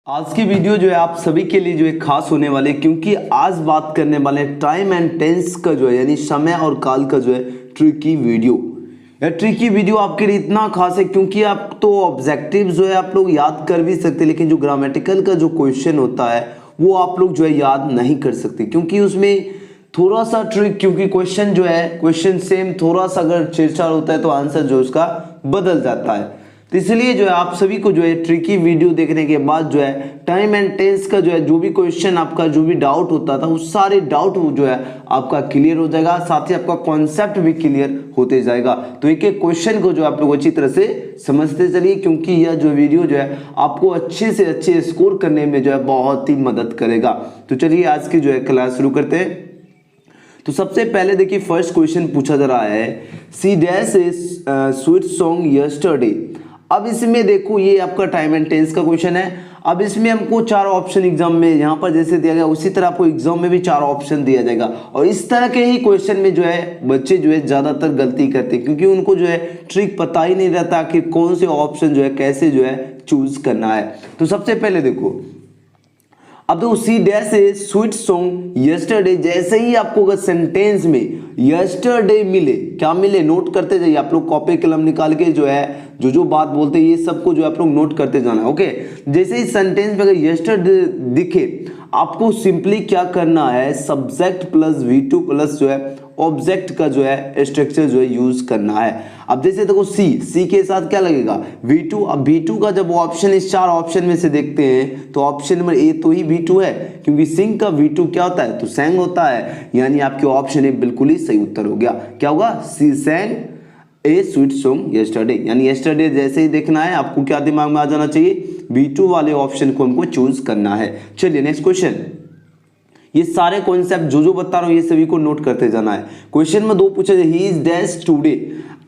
आज की वीडियो जो है आप सभी के लिए जो है खास होने वाले, क्योंकि आज बात करने वाले हैं टाइम एंड टेंस का जो है यानी समय और काल का जो है ट्रिकी वीडियो। यह ट्रिकी वीडियो आपके लिए इतना खास है क्योंकि आप तो ऑब्जेक्टिव जो है आप लोग याद कर भी सकते, लेकिन जो ग्रामेटिकल का जो क्वेश्चन होता है वो आप लोग जो है याद नहीं कर सकते, क्योंकि उसमें थोड़ा सा ट्रिक, क्योंकि क्वेश्चन जो है क्वेश्चन सेम, थोड़ा सा अगर छेड़छाड़ होता है तो आंसर जो उसका बदल जाता है। तो इसलिए जो है आप सभी को जो है ट्रिकी वीडियो देखने के बाद जो है टाइम एंड टेंस का जो है जो भी क्वेश्चन आपका जो भी डाउट होता था उस सारे डाउट जो है आपका क्लियर हो जाएगा, साथ ही आपका कॉन्सेप्ट भी क्लियर होते जाएगा। तो एक एक क्वेश्चन को जो आप लोग अच्छी तरह से समझते चलिए, क्योंकि यह जो वीडियो जो है आपको अच्छे से अच्छे स्कोर करने में जो है बहुत ही मदद करेगा। तो चलिए आज की जो है क्लास शुरू करते हैं। तो सबसे पहले देखिए फर्स्ट क्वेश्चन पूछा जा रहा है, she dash is sweet song yesterday. अब इसमें देखो ये आपका टाइम एंड टेंस का क्वेश्चन है। अब इसमें हमको चार ऑप्शन एग्जाम में यहाँ पर जैसे दिया गया उसी तरह आपको एग्जाम में भी चार ऑप्शन दिया जाएगा, और इस तरह के ही क्वेश्चन में जो है बच्चे जो है ज्यादातर गलती करते हैं, क्योंकि उनको जो है ट्रिक पता ही नहीं रहता कि कौन से ऑप्शन जो है कैसे जो है चूज करना है। तो सबसे पहले देखो, अब तो she dash a sweet song yesterday, जैसे ही आपको अगर सेंटेंस में यस्टरडे मिले, क्या मिले नोट करते जाइए आप लोग, कॉपी कलम निकाल के जो है जो बात बोलते हैं ये सबको जो आप लोग नोट करते जाना है। ओके, जैसे ही सेंटेंस में अगर यस्टरडे दिखे आपको सिंपली क्या करना है, सब्जेक्ट प्लस V2 प्लस जो है ऑब्जेक्ट का जो है स्ट्रक्चर जो है यूज करना है। अब जैसे देखो सी के साथ क्या लगेगा V2। अब V2 का जब ऑप्शन इस चार ऑप्शन में से देखते हैं तो ऑप्शन नंबर ए तो ही V2 है, क्योंकि सिंग का V2 क्या होता है तो सैंग होता है, यानी आपके ऑप्शन ए बिल्कुल ही सही उत्तर हो गया। क्या होगा, she sang a sweet song yesterday, यानी यस्टरडे जैसे ही देखना है आपको क्या दिमाग में आ जाना चाहिए, V2 वाले ऑप्शन को हमको चूज करना है। चलिए नेक्स्ट क्वेश्चन, ये सारे कॉन्सेप्ट जो बता रहा हूं ये सभी को नोट करते जाना है। क्वेश्चन में दो पूछा जाए, ही इज डैश टुडे।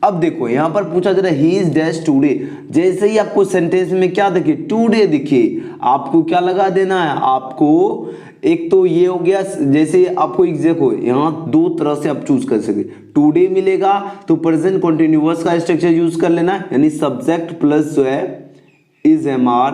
अब देखो यहां पर पूछा जा रहा है ही इज डैश टुडे, जैसे ही आपको सेंटेंस में क्या दिखे टुडे दिखे आपको क्या लगा देना है, आपको एक तो ये हो गया, जैसे आपको देखो यहाँ दो तरह से आप चूज कर सकते, टुडे मिलेगा तो प्रेजेंट कंटिन्यूअस का स्ट्रक्चर यूज कर लेना, यानी सब्जेक्ट प्लस जो है इज MR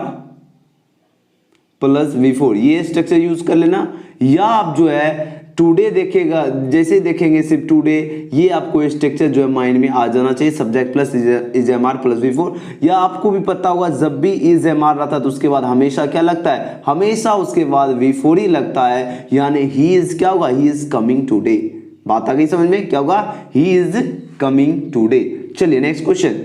प्लस V4 ये स्ट्रक्चर यूज कर लेना, या आप जो है टुडे देखेगा जैसे देखेंगे सिर्फ टुडे, ये आपको स्ट्रक्चर जो है माइंड में आ जाना चाहिए, subject plus is MR plus V4। या आपको भी पता होगा जब भी इज MR रहता है तो उसके बाद हमेशा क्या लगता है, हमेशा उसके बाद V4 ही लगता है, यानी ही इज क्या होगा, ही इज कमिंग टुडे। बात आ गई समझ में, क्या होगा, ही इज कमिंग टुडे। चलिए नेक्स्ट क्वेश्चन,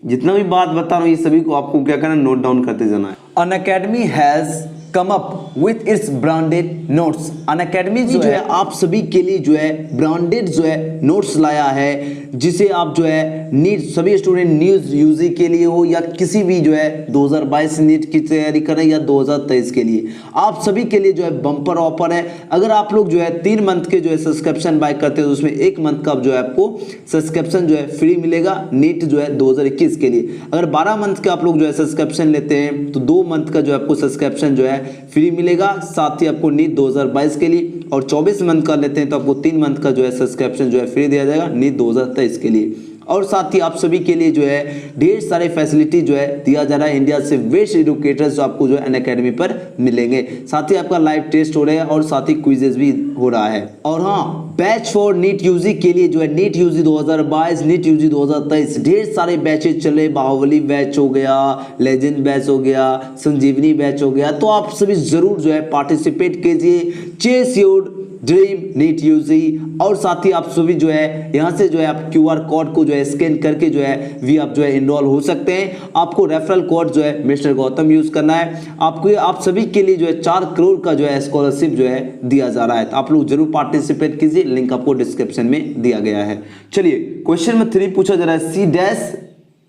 जितना भी बात बता रहा हूं ये सभी को आपको क्या करना, नोट डाउन करते जाना है। Unacademy has come up with its branded notes. Unacademy जो है आप सभी के लिए जो है ब्रांडेड जो है नोट्स लाया है, जिसे आप जो है नीट सभी स्टूडेंट न्यूज यूजी के लिए हो या किसी भी जो है 2022 नीट की तैयारी करें या 2023 के लिए, आप सभी के लिए जो है बम्पर ऑफर है। अगर आप लोग जो है 3 मंथ के जो है सब्सक्रिप्शन बाय करते हो तो उसमें 1 मंथ का जो है आपको सब्सक्रिप्शन जो है फ्री मिलेगा नीट जो है 2021 के लिए। अगर 12 मंथ का आप लोग जो है सब्सक्रिप्शन लेते हैं तो 2 मंथ का जो है आपको सब्सक्रिप्शन जो है फ्री मिलेगा, साथ ही आपको नीट 2022 के लिए, और 24 मंथ का लेते हैं तो आपको 3 मंथ का जो है सब्सक्रिप्शन जो है फ्री दिया जाएगा नीट 2023 के लिए। और साथ ही आप सभी के लिए जो है ढेर सारे फैसिलिटी जो है दिया जा रहा है, इंडिया से बेस्ट एजुकेटर्स आपको जो है अनअकैडमी पर मिलेंगे, साथ ही आपका लाइव टेस्ट हो रहा है और साथ ही क्विजेस भी हो रहा है। और हाँ, बैच फॉर नीट यूजी के लिए जो है नीट यूजी 2022 नीट यूजी 2023 ढेर सारे बैचेज चले, बाहुबली बैच हो गया, लेजेंड बैच हो गया, संजीवनी बैच हो गया, तो आप सभी जरूर जो है पार्टिसिपेट कीजिए, chase your dream NEET UG. और साथ ही आप सभी जो है यहाँ से जो है आप QR कोड को जो है स्कैन करके जो है भी आप जो है इनरोल हो सकते हैं। आपको रेफरल कोड जो है मिस्टर गौतम यूज करना है। आपको आप सभी के लिए जो है 4 करोड़ का जो है स्कॉलरशिप जो है दिया जा रहा है, तो आप लोग जरूर पार्टिसिपेट कीजिए, लिंक आपको डिस्क्रिप्शन में दिया गया है। चलिए क्वेश्चन नंबर 3 पूछा जा रहा है, she dash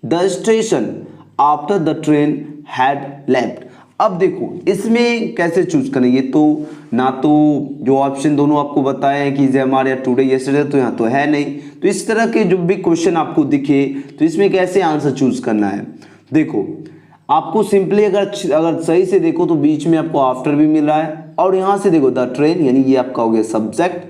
the station after the train had left. अब देखो इसमें कैसे चूज करेंगे, तो ना तो जो ऑप्शन दोनों आपको बताए हैं कि MR या टुडे यस्टरडे, तो यहाँ तो है नहीं, तो इस तरह के जो भी क्वेश्चन आपको दिखे तो इसमें कैसे आंसर चूज करना है। देखो आपको सिंपली अगर सही से देखो तो बीच में आपको आफ्टर भी मिल रहा है, और यहाँ से देखो द ट्रेन, यानी ये आपका हो गया सब्जेक्ट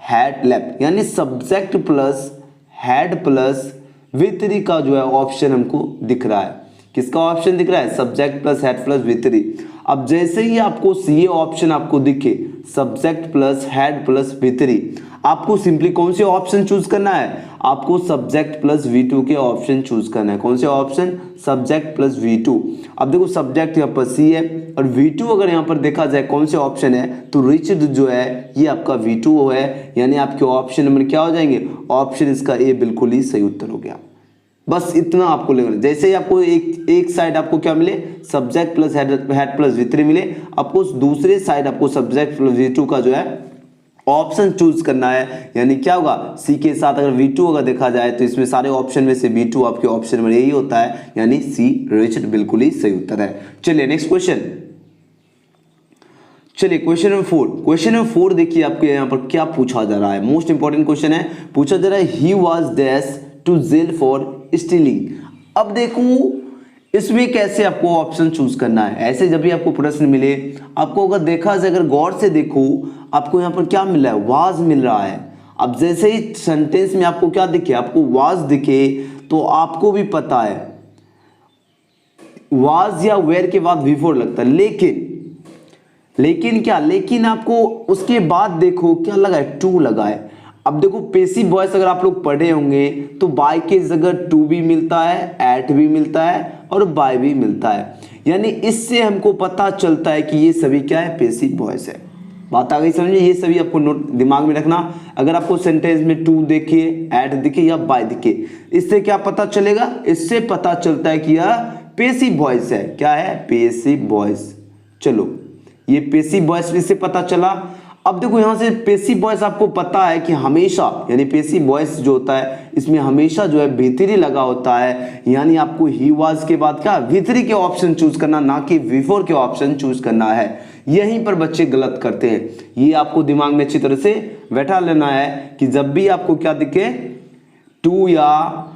हैड लेफ्ट, यानी subject plus had plus V3 का जो है ऑप्शन हमको दिख रहा है। किसका ऑप्शन दिख रहा है, subject plus head plus V3। अब जैसे ही आपको ये ऑप्शन आपको दिखे subject plus head plus V3, आपको सिंपली कौन से ऑप्शन चूज करना है, आपको सब्जेक्ट प्लस V2 के ऑप्शन चूज करना है। कौन से ऑप्शन, सब्जेक्ट प्लस V2। अब देखो सब्जेक्ट यहाँ पर C है और V2 अगर यहाँ पर देखा जाए कौन से ऑप्शन है तो रिच्ड जो है ये आपका V2 है, यानी आपके ऑप्शन नंबर क्या हो जाएंगे, ऑप्शन इसका ए बिल्कुल ही सही उत्तर हो गया। बस इतना आपको लगना। जैसे ही आपको एक साइड आपको क्या मिले, subject plus head plus V3 मिले, आपको दूसरे साइड आपको सब्जेक्ट प्लस V2 का जो है ऑप्शन चूज करना है। यानी क्या होगा, सी के साथ अगर V2 अगर देखा जाए तो इसमें सारे ऑप्शन में से V2 आपके ऑप्शन में यही होता है, यानी सी रिच्ड बिल्कुल ही सही उत्तर है। चलिए नेक्स्ट क्वेश्चन। चलिए क्वेश्चन नंबर 4। क्वेश्चन नंबर 4 देखिए आपके यहाँ पर क्या पूछा जा रहा है, मोस्ट इंपॉर्टेंट क्वेश्चन है। पूछा जा रहा है he was dash to jail for stealing. अब देखो इसमें कैसे आपको ऑप्शन चूज करना है। ऐसे जब भी आपको प्रश्न मिले, आपको अगर देखा जाए, अगर गौर से देखो आपको यहाँ पर क्या मिल रहा है, वाज मिल रहा है। अब जैसे ही सेंटेंस में आपको क्या दिखे, आपको वाज दिखे तो आपको भी पता है वाज या वेयर के बाद बिफोर लगता है, लेकिन क्या, लेकिन आपको उसके बाद देखो क्या लगा है, टू लगा है। अब देखो पेसिव वॉइस अगर आप लोग पढ़े होंगे तो बाय के जगह टू भी मिलता है, एट भी मिलता है और बाय भी मिलता है, यानी इससे हमको पता चलता है कि ये सभी क्या है, पेसिव वॉइस है। बात आ गई समझे, ये सभी आपको नोट दिमाग में रखना। अगर आपको सेंटेंस में टू दिखे, एट दिखे या बाय दिखे, इससे क्या पता चलेगा, इससे पता चलता है कि यह पेसिव वॉइस है। क्या है, पेसिव वॉइस। चलो ये पेसिव वॉइस इससे पता चला। अब देखो यहां से पेसिव वॉइस आपको पता है कि हमेशा, यानी पेसिव वॉइस जो होता है इसमें हमेशा जो है V3 लगा होता है, यानी आपको ही वाज के बाद क्या V3 के ऑप्शन चूज करना, ना कि V4 के ऑप्शन चूज करना है। यहीं पर बच्चे गलत करते हैं। ये आपको दिमाग में अच्छी तरह से बैठा लेना है कि जब भी आपको क्या दिखे, टू या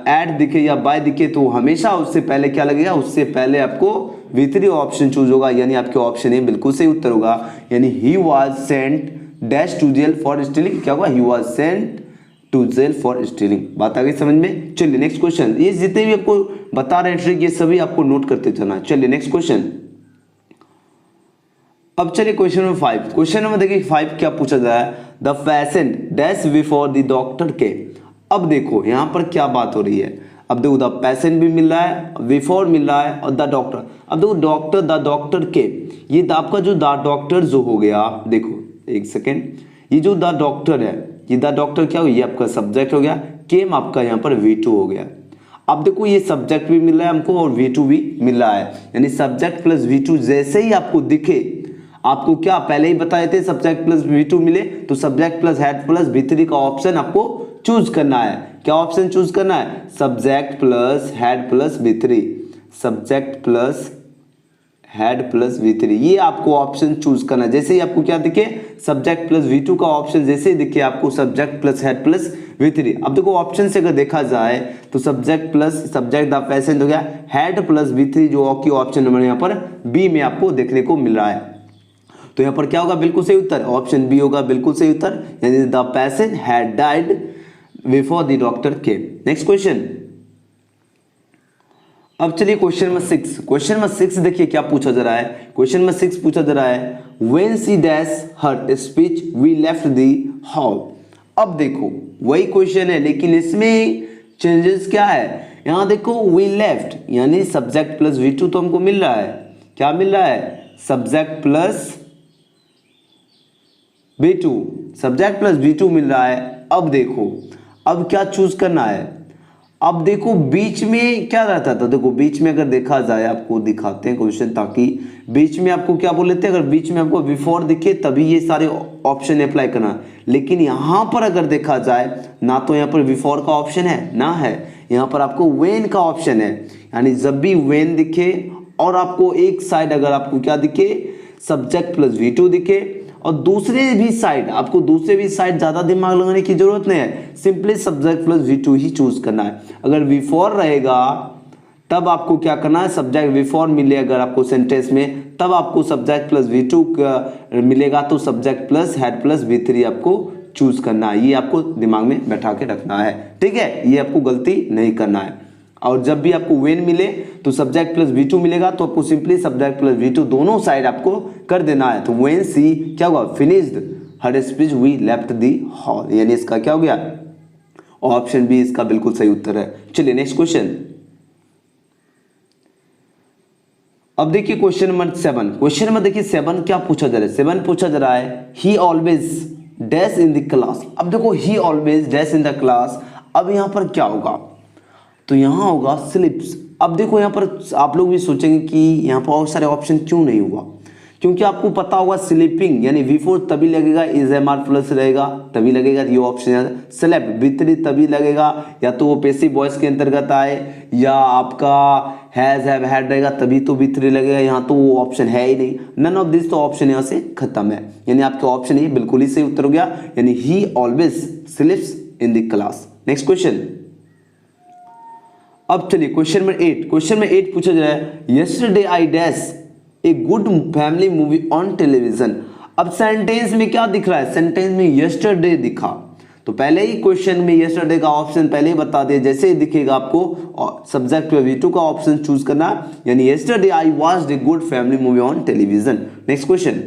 एट दिखे या बाय दिखे तो हमेशा उससे पहले क्या लगेगा, उससे पहले आपको V3 ऑप्शन चूज होगा, यानी आपके ऑप्शन ए बिल्कुल सही उत्तर होगा। यानी he was sent dash to jail for stealing, क्या होगा, he was sent to jail for stealing. बात आ गई समझ में। चलिए नेक्स्ट क्वेश्चन। ये जितने भी आपको बता रहे हैं ट्रिक, ये सभी आपको नोट करते चलना है। चलिए नेक्स्ट क्वेश्चन। अब चलिए क्वेश्चन नंबर 5। क्वेश्चन नंबर देखिए 5 क्या पूछा जा रहा है, the patient dash before the doctor के। अब देखो यहां पर क्या बात हो रही है। अब देखो द पेशेंट भी मिल रहा है, बिफोर मिल रहा है और द डॉक्टर। अब देखो डॉक्टर, द डॉक्टर के, ये आपका जो द डॉक्टर जो हो गया, देखो एक सेकेंड, ये जो द डॉक्टर है, ये द डॉक्टर क्या हो, ये आपका सब्जेक्ट हो गया, केम आपका यहाँ पर V2 हो गया। अब देखो ये सब्जेक्ट भी मिल रहा है हमको और V2 भी मिल रहा है, यानी सब्जेक्ट प्लस V2 जैसे ही आपको दिखे, आपको क्या पहले ही बताए थे सब्जेक्ट प्लस V2 मिले तो subject plus head plus V3 का ऑप्शन आपको चूज करना है। क्या ऑप्शन चूज करना है, subject plus head plus V3, subject plus head plus V3, ये आपको ऑप्शन चूज करना है। जैसे ही आपको क्या दिखे, सब्जेक्ट प्लस V2 का ऑप्शन जैसे ही दिखे आपको subject plus head plus V3। अब देखो ऑप्शन से अगर देखा जाए तो subject plus subject the patient हो गया, हेड प्लस V3 जो की ऑप्शन नंबर यहाँ पर बी में आपको देखने को मिल रहा है। तो यहाँ पर क्या होगा, बिल्कुल सही उत्तर ऑप्शन बी होगा, बिल्कुल सही उत्तर, यानी the patient had died before the doctor came. Next question. अब चलिए क्वेश्चन नंबर 6। क्वेश्चन नंबर 6 देखिए क्या पूछा जा रहा है। क्वेश्चन नंबर 6 पूछा जा रहा है, when she dash her speech we left the hall. अब देखो वही क्वेश्चन है लेकिन इसमें चेंजेस क्या है, यहां देखो वी लेफ्ट यानी सब्जेक्ट प्लस V2 तो हमको मिल रहा है, क्या मिल रहा है, subject plus V2, subject plus V2 मिल रहा है। अब देखो अब क्या चूज करना है। अब देखो बीच में क्या रहता था, देखो बीच में अगर देखा जाए, आपको दिखाते हैं क्वेश्चन ताकि बीच में आपको क्या बोल लेते हैं, अगर बीच में आपको बिफोर दिखे तभी ये सारे ऑप्शन अप्लाई करना, लेकिन यहाँ पर अगर देखा जाए ना तो यहाँ पर बिफोर का ऑप्शन है ना है, यहाँ पर आपको व्हेन का ऑप्शन है। यानी जब भी व्हेन दिखे और आपको एक साइड अगर आपको क्या दिखे, सब्जेक्ट प्लस V2 दिखे और दूसरे भी साइड आपको दूसरे भी साइड ज्यादा दिमाग लगाने की जरूरत नहीं है, सिंपली सब्जेक्ट प्लस V2 ही चूज करना है। अगर V4 रहेगा तब आपको क्या करना है, सब्जेक्ट V4 मिले अगर आपको सेंटेंस में तब आपको सब्जेक्ट प्लस V2 मिलेगा तो subject plus head plus V3 आपको चूज करना है। ये आपको दिमाग में बैठा के रखना है, ठीक है, ये आपको गलती नहीं करना है। और जब भी आपको वेन मिले तो सब्जेक्ट प्लस V2 मिलेगा, तो आपको सिंपली सब्जेक्ट प्लस V2 दोनों साइड आपको कर देना है। तो वेन सी क्या हुआ, finished her speech we left the hall, यानी इसका क्या हो गया, ऑप्शन बी इसका बिल्कुल सही उत्तर है। चलिए नेक्स्ट क्वेश्चन। अब देखिए क्वेश्चन नंबर 7। क्वेश्चन में देखिए 7 क्या पूछा जा रहा है, 7 पूछा जा रहा है ही always dash in the class. अब देखो ही always dash in the class, अब यहां पर क्या होगा, तो यहां होगा स्लिप्स। अब देखो यहां पर आप लोग भी सोचेंगे कि यहां पर बहुत सारे ऑप्शन क्यों नहीं हुआ, क्योंकि आपको पता होगा स्लीपिंग यानी V4 तभी लगेगा, इज MR प्लस रहेगा तभी लगेगा, ये ऑप्शन है। स्लेप V3 तभी लगेगा, या तो वो पैसिव वॉइस के अंतर्गत आए, या आपका हैज हैव हैड रहेगा तभी तो V3 लगेगा, यहाँ तो वो ऑप्शन है ही नहीं। नन ऑफ दिस, तो ऑप्शन यहाँ से खत्म है, यानी आपके ऑप्शन ही बिल्कुल ही सही उत्तर हो गया, यानी ही always slips in the class. Next question. अब चलिए क्वेश्चन नंबर 8। क्वेश्चन में 8 पूछा जा रहा है yesterday I dash a good family movie on television. अब सेंटेंस में क्या दिख रहा है, सेंटेंस में यस्टरडे दिखा, तो पहले ही क्वेश्चन में यस्टरडे का ऑप्शन पहले ही बता दिया, जैसे ही दिखेगा आपको सब्जेक्ट में V2 का ऑप्शन चूज करना, यानी yesterday I watched a good family movie on television. Next question.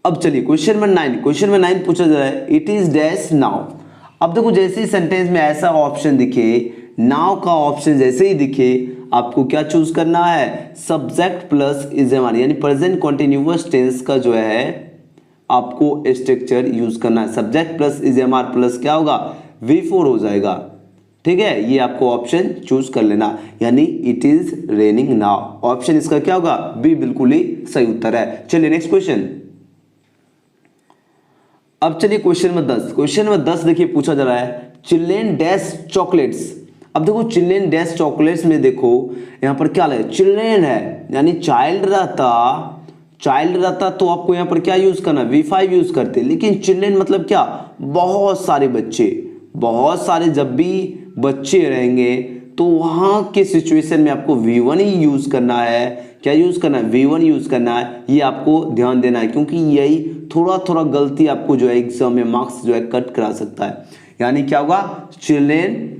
अब चलिए क्वेश्चन नंबर 9। क्वेश्चन नंबर 9 पूछा जा रहा है इट इज डैश नाउ। अब देखो जैसे ही सेंटेंस में ऐसा ऑप्शन दिखे, नाउ का ऑप्शन जैसे ही दिखे, आपको क्या चूज करना है, सब्जेक्ट प्लस इज MR यानी प्रेजेंट कॉन्टिन्यूअस टेंस का जो है आपको स्ट्रक्चर यूज करना है। Subject plus is MR plus क्या होगा, V4 हो जाएगा, ठीक है, ये आपको ऑप्शन चूज कर लेना, यानी it is raining now, option इसका क्या होगा, बी बिल्कुल ही सही उत्तर है। चलिए नेक्स्ट क्वेश्चन। अब चलिए क्वेश्चन नंबर 10। क्वेश्चन नंबर 10 देखिए पूछा जा रहा है चिल्ड्रेन डैश चॉकलेट्स। अब देखो चिल्ड्रेन डैश चॉकलेट्स में देखो यहां पर क्या लगे, चिल्ड्रेन है यानी चाइल्ड रहता तो आपको यहां पर क्या यूज करना, V5 यूज करते, लेकिन चिल्ड्रेन मतलब क्या, बहुत सारे बच्चे, बहुत सारे जब भी बच्चे रहेंगे तो वहां के सिचुएशन में आपको V1 ही यूज करना है। क्या यूज करना है, V1 यूज करना है, ये आपको ध्यान देना है, क्योंकि यही थोड़ा थोड़ा गलती आपको जो है एग्जाम में मार्क्स जो है कट करा सकता है। यानी क्या होगा, चिल्ड्रेन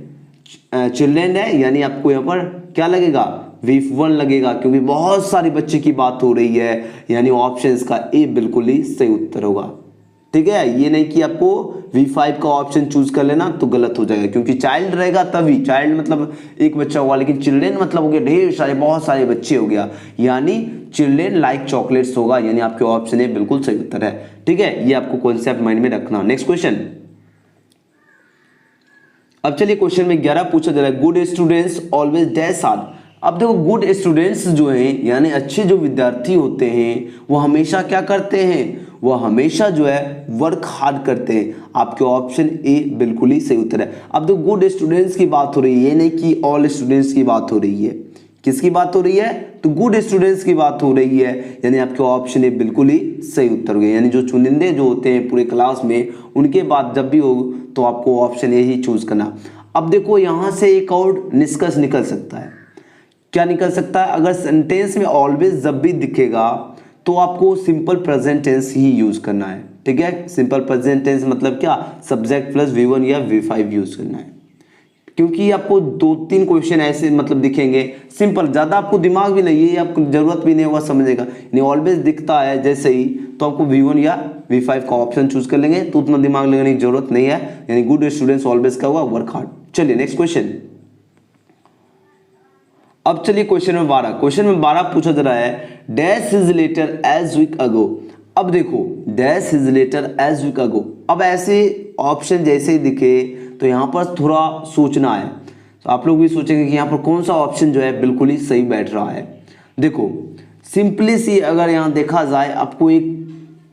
है यानी आपको यहाँ पर क्या लगेगा, V1 लगेगा, क्योंकि बहुत सारे बच्चे की बात हो रही है, यानी ऑप्शन इसका ए बिल्कुल ही सही उत्तर होगा। ठीक है, ये नहीं कि आपको V5 का ऑप्शन चूज कर लेना तो गलत हो जाएगा, क्योंकि चाइल्ड रहेगा तभी, चाइल्ड मतलब एक बच्चा होगा, लेकिन चिल्ड्रेन मतलब हो गया ढेर सारे, बहुत सारे बच्चे हो गया, यानी चिल्ड्रेन लाइक चॉकलेट्स होगा, यानी आपके ऑप्शन ए बिल्कुल सही उत्तर है। ठीक है, ये आपको कॉन्सेप्ट माइंड में रखना। Next question. अब चलिए क्वेश्चन में 11 पूछा जा रहा है good students always dash hard. अब देखो गुड स्टूडेंट्स जो हैं यानी अच्छे जो विद्यार्थी होते हैं वो हमेशा क्या करते हैं, वो हमेशा जो है वर्क हार्ड करते हैं। आपके ऑप्शन ए बिल्कुल ही सही उत्तर है। अब तो गुड स्टूडेंट्स की बात हो रही है, ये नहीं कि ऑल स्टूडेंट्स की बात हो रही है। किसकी बात हो रही है, तो गुड स्टूडेंट्स की बात हो रही है, यानी आपके ऑप्शन ए बिल्कुल ही सही उत्तर हो गया। यानी जो चुनिंदे जो होते हैं पूरे क्लास में, उनके बाद जब भी हो तो आपको ऑप्शन ए ही चूज करना। अब देखो यहां से एक और निष्कर्ष निकल सकता है। क्या निकल सकता है, अगर सेंटेंस में ऑलवेज जब भी दिखेगा तो आपको सिंपल प्रेजेंट टेंस ही यूज करना है। ठीक है, सिंपल प्रेजेंट टेंस मतलब क्या, सब्जेक्ट प्लस V1 या V5 यूज करना है, क्योंकि आपको 2-3 क्वेश्चन ऐसे मतलब दिखेंगे सिंपल, ज्यादा आपको दिमाग भी नहीं है, आपको जरूरत भी नहीं होगा समझेगा, नहीं ऑलवेज दिखता है जैसे ही तो आपको V1 या V5 का ऑप्शन चूज कर लेंगे, तो उतना दिमाग लगाने की जरूरत नहीं है। यानी गुड स्टूडेंट्स ऑलवेज का हुआ वर्क हार्ड। चलिए नेक्स्ट क्वेश्चन। अब चलिए क्वेश्चन में 12। क्वेश्चन में 12 पूछा जा रहा है dash his letter a week ago. अब देखो dash his letter a week ago, अब ऐसे ऑप्शन जैसे ही दिखे तो यहाँ पर थोड़ा सोचना है। तो आप लोग भी सोचेंगे कि यहाँ पर कौन सा ऑप्शन जो है बिल्कुल ही सही बैठ रहा है। देखो सिंपली सी अगर यहाँ देखा जाए, आपको एक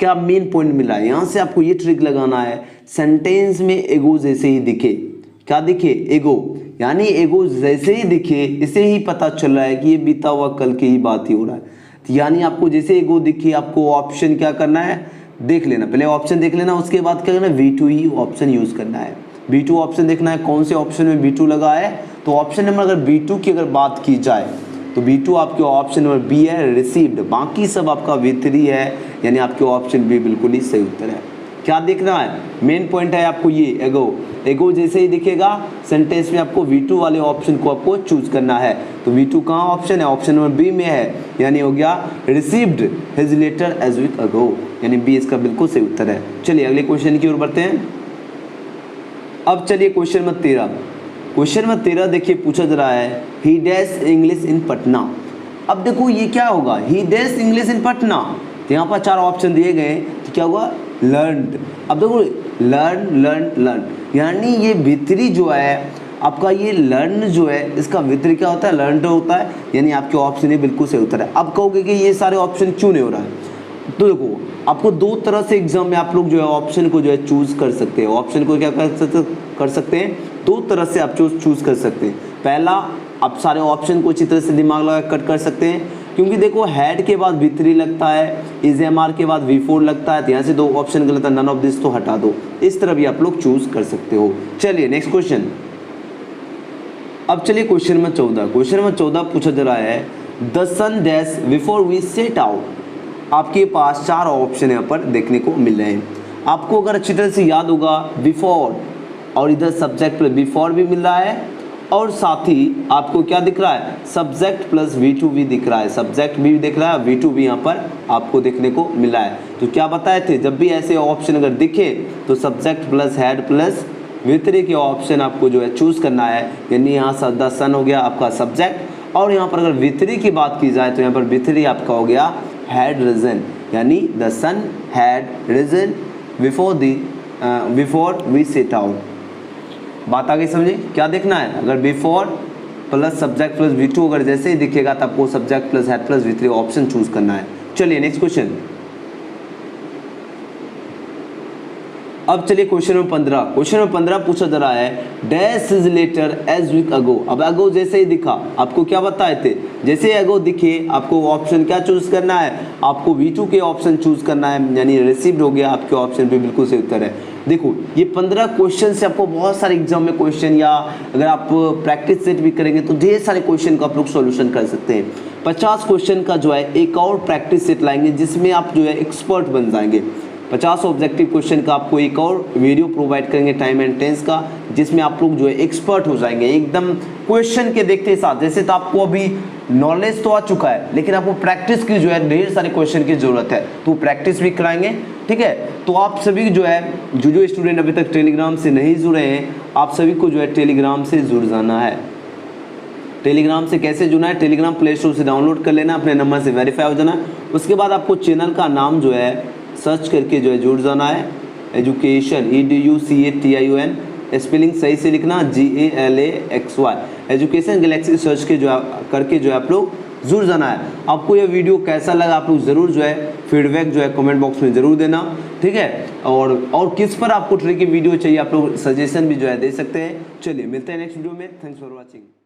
क्या मेन पॉइंट मिला है, यहाँ से आपको ये ट्रिक लगाना है, सेंटेंस में एगो जैसे ही दिखे, क्या दिखे, एगो, यानी एगो जैसे ही दिखे इसे ही पता चल रहा है कि ये बीता हुआ कल की ही बात ही हो रहा है। तो यानी आपको जैसे एगो दिखे आपको ऑप्शन क्या करना है, देख लेना, पहले ऑप्शन देख लेना, उसके बाद क्या करना, V2 ही ऑप्शन यूज करना है। V2 ऑप्शन देखना है कौन से ऑप्शन में V2 लगा है। तो ऑप्शन नंबर अगर V2 की अगर बात की जाए तो V2 आपके ऑप्शन नंबर बी है, रिसीव्ड, बाकी सब आपका V3 है, यानी आपके ऑप्शन बी बिल्कुल ही सही उत्तर है। क्या देखना है, मेन पॉइंट है आपको ये एगो। एगो जैसे ही दिखेगा सेंटेंस में आपको V2 वाले ऑप्शन को आपको चूज करना है। तो V2 कहाँ ऑप्शन है, ऑप्शन नंबर बी में है, यानी हो गया received his letter a week ago, यानी बी इसका बिल्कुल सही उत्तर है। चलिए अगले क्वेश्चन की ओर बढ़ते हैं। अब चलिए क्वेश्चन नंबर 13। क्वेश्चन नंबर 13 देखिए पूछा जा रहा है ही डैश इंग्लिश इन पटना। अब देखो ये क्या होगा, ही डैश इंग्लिश इन पटना, तो यहाँ पर 4 ऑप्शन दिए गए, तो क्या हुआ लर्नड। अब देखो लर्न लर्न लर्न, यानी ये भीतरी जो है आपका, ये लर्न जो है इसका भीतरी क्या होता है, लर्न होता है, यानी आपके ऑप्शन ये बिल्कुल सही उत्तर है। अब कहोगे कि ये सारे ऑप्शन क्यों नहीं हो रहा है, तो देखो आपको 2 तरह से एग्जाम में आप लोग जो है ऑप्शन को जो है चूज कर सकते हैं। ऑप्शन को क्या कर सकते हैं, 2 तरह से आप चूज कर सकते हैं। पहला, आप सारे ऑप्शन को अच्छी तरह से दिमाग लगा कट कर सकते हैं, क्योंकि देखो हेड के बाद V3 लगता है, इज MR के बाद V4 लगता है, तो यहाँ से 2 ऑप्शन गलत है, नन ऑफ दिस तो हटा दो। इस तरह भी आप लोग चूज कर सकते हो। चलिए नेक्स्ट क्वेश्चन। अब चलिए क्वेश्चन नंबर 14। क्वेश्चन नंबर 14 पूछा जा रहा है the sun dash before we set out. आपके पास 4 ऑप्शन यहाँ पर देखने को मिल रहे हैं। आपको अगर अच्छी तरह से याद होगा बिफोर, और इधर सब्जेक्ट प्लस बिफोर भी मिल रहा है, और साथ ही आपको क्या दिख रहा है, सब्जेक्ट प्लस V2 भी दिख रहा है, सब्जेक्ट भी दिख रहा है, V2 भी यहाँ पर आपको देखने को मिला है। तो क्या बताए थे, जब भी ऐसे ऑप्शन अगर दिखे तो subject plus head plus V3 के ऑप्शन आपको जो है चूज करना है, यानी यहाँ द सन हो गया आपका सब्जेक्ट, और यहाँ पर अगर V3 की बात की जाए तो यहाँ पर V3 आपका हो गया हैड रिजन, यानी the sun had risen before we set out. बात आगे समझे, क्या देखना है, अगर before plus subject plus V2 अगर जैसे ही दिखेगा तब आपको subject plus head plus V3 option choose करना है। चलिए नेक्स्ट क्वेश्चन। अब चलिए क्वेश्चन नंबर 15। क्वेश्चन नंबर 15 पूछा जा रहा है dash is letter a week ago. अब अगो जैसे ही दिखा आपको क्या बताए थे, जैसे अगो दिखे आपको ऑप्शन क्या चूज करना है, आपको V2 के ऑप्शन चूज करना है, यानी रिसीव्ड हो गया आपके ऑप्शन पे बिल्कुल सही उत्तर है। देखो ये 15 क्वेश्चन से आपको बहुत सारे एग्जाम में क्वेश्चन, या अगर आप प्रैक्टिस सेट भी करेंगे तो ढेर सारे क्वेश्चन का आप लोग सॉल्यूशन कर सकते हैं। 50 क्वेश्चन का जो है एक और प्रैक्टिस सेट लाएंगे जिसमें आप जो है एक्सपर्ट बन जाएंगे। 50 ऑब्जेक्टिव क्वेश्चन का आपको एक और वीडियो प्रोवाइड करेंगे टाइम एंड टेंस का, जिसमें आप लोग जो है एक्सपर्ट हो जाएंगे एकदम क्वेश्चन के देखते साथ। जैसे तो आपको अभी नॉलेज तो आ चुका है, लेकिन आपको प्रैक्टिस की जो है ढेर सारे क्वेश्चन की जरूरत है, तो प्रैक्टिस भी कराएंगे। ठीक है, तो आप सभी जो है जो स्टूडेंट अभी तक टेलीग्राम से नहीं जुड़े हैं, आप सभी को जो है टेलीग्राम से जुड़ जाना है। टेलीग्राम से कैसे जुड़ना है, टेलीग्राम प्ले स्टोर से डाउनलोड कर लेना, अपने नंबर से वेरीफाई हो जाना। उसके बाद आपको चैनल का नाम जो है सर्च करके जो है जुड़ जाना है, एजुकेशन EDUCATION, स्पेलिंग सही से लिखना GALAXY, एजुकेशन गैलेक्सी सर्च के जो करके जो है आप लोग जुड़ जाना है। आपको यह वीडियो कैसा लगा आप लोग ज़रूर जो है फीडबैक जो है कमेंट बॉक्स में ज़रूर देना। ठीक है, और किस पर आपको ट्रिकी वीडियो चाहिए आप लोग सजेशन भी जो है दे सकते हैं। चलिए मिलते हैं नेक्स्ट वीडियो में, थैंक्स फॉर वॉचिंग।